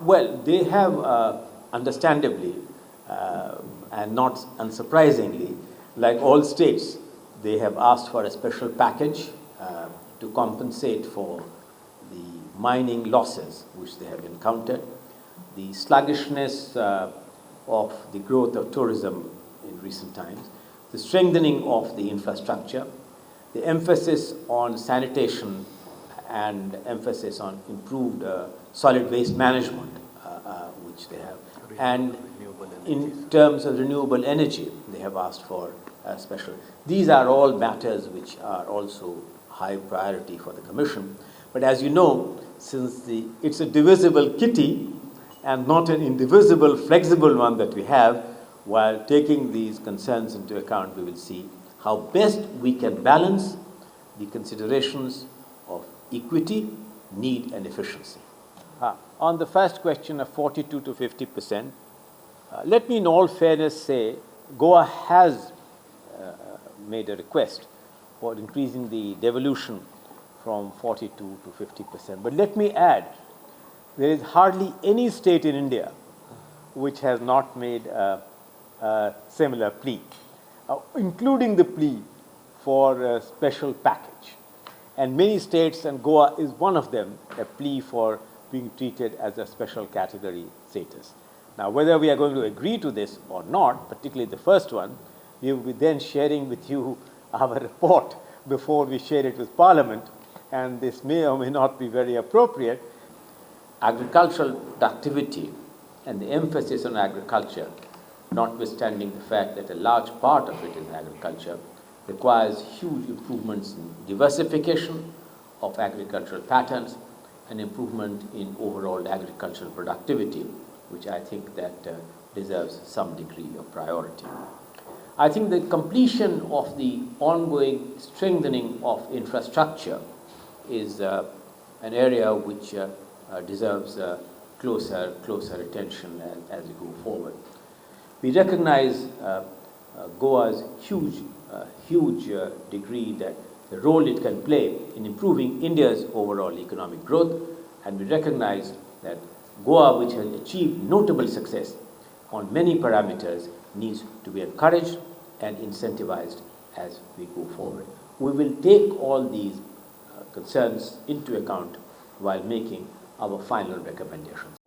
Well, they have, understandably and not unsurprisingly, like all states, they have asked for a special package to compensate for the mining losses which they have encountered, the sluggishness of the growth of tourism in recent times, the strengthening of the infrastructure, the emphasis on sanitation and emphasis on improved solid waste management, which they have. And in terms of renewable energy, they have asked for a special. These are all matters which are also high priority for the Commission. But as you know, since it's a divisible kitty and not an indivisible, flexible one that we have, while taking these concerns into account, we will see how best we can balance the considerations of equity, need, and efficiency. On the first question of 42 to 50%, let me in all fairness say Goa has made a request for increasing the devolution from 42 to 50%. But let me add, there is hardly any state in India which has not made a similar plea, including the plea for a special package. And many states, and Goa is one of them, a plea for being treated as a special category status. Now, whether we are going to agree to this or not, particularly the first one, we will be then sharing with you our report before we share it with Parliament, and this may or may not be very appropriate. Agricultural productivity and the emphasis on agriculture, notwithstanding the fact that a large part of it is agriculture, requires huge improvements in diversification of agricultural patterns and improvement in overall agricultural productivity, which I think that deserves some degree of priority. I think the completion of the ongoing strengthening of infrastructure is an area which deserves closer attention as we go forward. We recognize Goa's huge degree that the role it can play in improving India's overall economic growth, and we recognize that Goa, which has achieved notable success on many parameters, needs to be encouraged and incentivized as we go forward. We will take all these concerns into account while making our final recommendations.